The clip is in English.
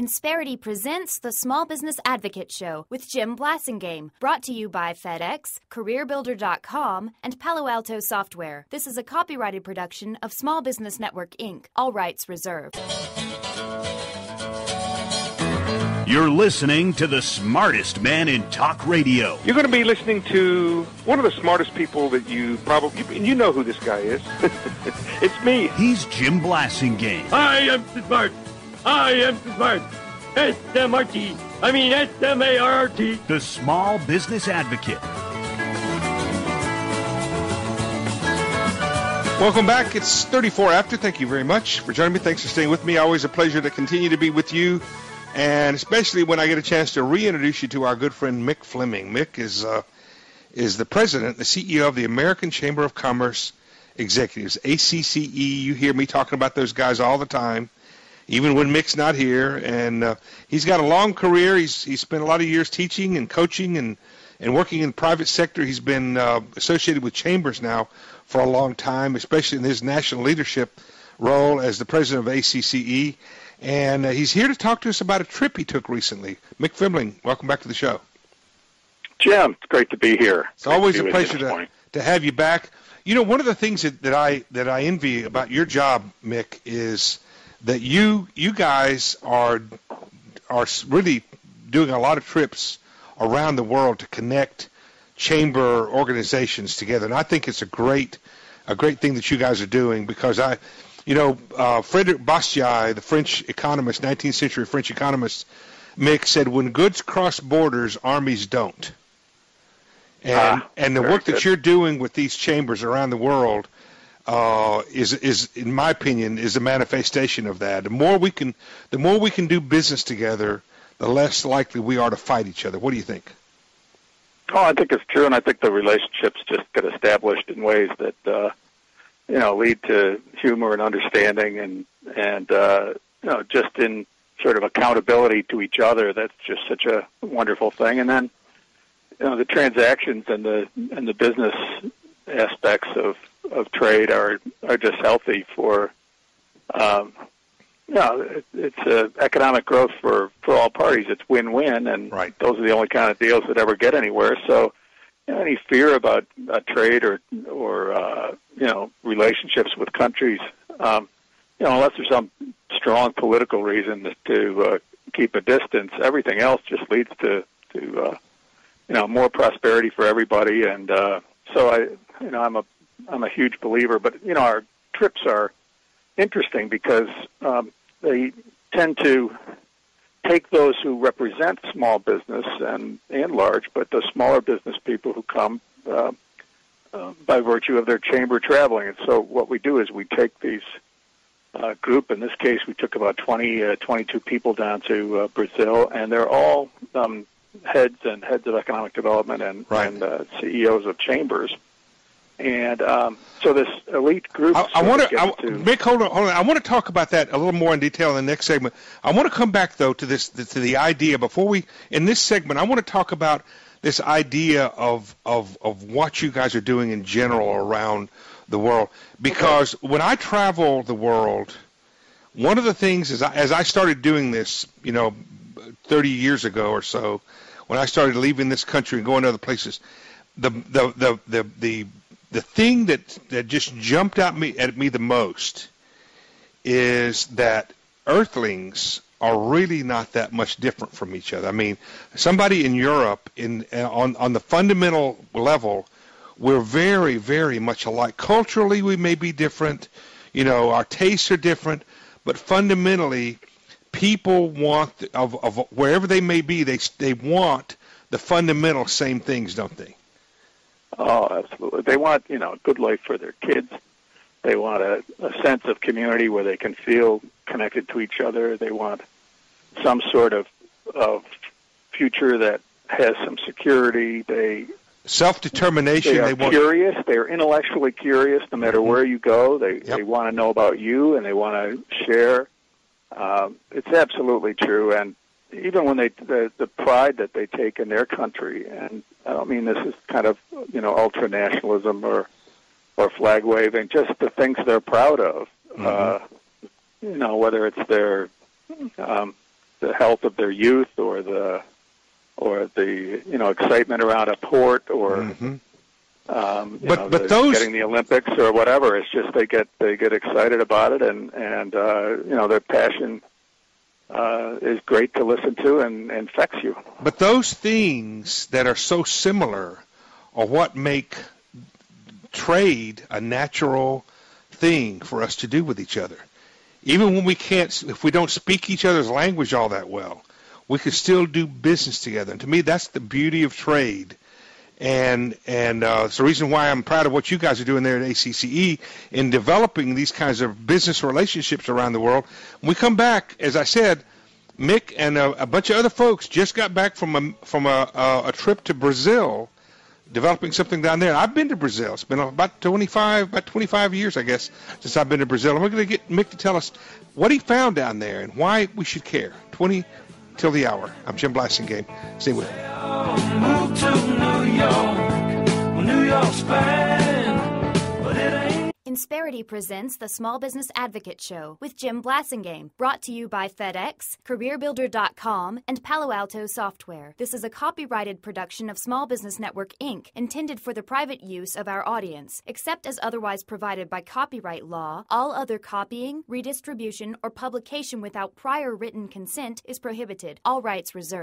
Insperity presents the Small Business Advocate Show with Jim Blasingame, brought to you by FedEx, CareerBuilder.com, and Palo Alto Software. This is a copyrighted production of Small Business Network, Inc., all rights reserved. You're listening to the smartest man in talk radio. You're going to be listening to one of the smartest people that you know who this guy is. It's me. He's Jim Blasingame. I am smart. I am smart. S-M-R-T. I mean S-M-A-R-T. The Small Business Advocate. Welcome back. It's 34 after. Thank you very much for joining me. Thanks for staying with me. Always a pleasure to continue to be with you, and especially when I get a chance to reintroduce you to our good friend Mick Fleming. Mick is the president, the CEO of the American Chamber of Commerce Executives, ACCE. You hear me talking about those guys all the time, even when Mick's not here. And he's got a long career. He's spent a lot of years teaching and coaching and working in the private sector. He's been associated with chambers now for a long time, especially in his national leadership role as the president of ACCE. And he's here to talk to us about a trip he took recently. Mick Fleming, welcome back to the show. Jim, it's great to be here. It's always a pleasure to have you back. You know, one of the things that I envy about your job, Mick, is that you guys are really doing a lot of trips around the world to connect chamber organizations together, and I think it's a great thing that you guys are doing, because Frederick Bastiat, the French economist, 19th century French economist, Mick, said, "When goods cross borders, armies don't." And the work that you're doing with these chambers around the world is, in my opinion, is a manifestation of that. The more we can do business together, the less likely we are to fight each other. What do you think? Oh, I think it's true, and I think the relationships just get established in ways that lead to humor and understanding, and just in sort of accountability to each other. That's just such a wonderful thing. And then the transactions and the business aspects of trade are just healthy for it's economic growth for all parties. It's win-win, and right. Those are the only kind of deals that ever get anywhere. So any fear about trade or relationships with countries, unless there's some strong political reason to keep a distance, everything else just leads to more prosperity for everybody. And so I'm a huge believer. But our trips are interesting because they tend to take those who represent small business and large, but the smaller business people who come by virtue of their chamber traveling. And so what we do is we take these group. In this case, we took about 22 people down to Brazil, and they're all heads of economic development and CEOs of chambers. And so this elite group. Mick, hold on. I want to talk about that a little more in detail in the next segment. I want to come back though to the idea in this segment. I want to talk about this idea of what you guys are doing in general around the world, because when I travel the world, one of the things is as I started doing this, 30 years ago or so, when I started leaving this country and going to other places, the thing that just jumped at me the most is that Earthlings are really not that much different from each other. I mean, somebody in Europe, on the fundamental level, we're very, very much alike. Culturally, we may be different. Our tastes are different, but fundamentally, people want of wherever they may be, they want the fundamental same things, don't they? Oh, absolutely. They want, a good life for their kids. They want a sense of community where they can feel connected to each other. They want some sort of future that has some security. Self-determination. They are curious. They are intellectually curious no matter where you go. They want to know about you, and they want to share. It's absolutely true. And even when the pride that they take in their country, and I don't mean this is kind of, ultra nationalism or flag waving, just the things they're proud of. Whether it's their health of their youth or the excitement around a port or those getting the Olympics or whatever. It's just they get excited about it, and their passion is great to listen to and infects you. But those things that are so similar are what make trade a natural thing for us to do with each other. Even when if we don't speak each other's language all that well, we can still do business together. And to me, that's the beauty of trade. And it's the reason why I'm proud of what you guys are doing there at ACCE in developing these kinds of business relationships around the world. When we come back, as I said, Mick and a bunch of other folks just got back from a trip to Brazil, developing something down there. I've been to Brazil. It's been about 25 years, I guess, since I've been to Brazil. And we're going to get Mick to tell us what he found down there and why we should care. 20 till the hour. I'm Jim Blasingame. Stay with me. Move to New York, New York's fine, but it ain't. Insperity presents the Small Business Advocate Show with Jim Blasingame, brought to you by FedEx, CareerBuilder.com, and Palo Alto Software. This is a copyrighted production of Small Business Network, Inc., intended for the private use of our audience. Except as otherwise provided by copyright law, all other copying, redistribution, or publication without prior written consent is prohibited. All rights reserved.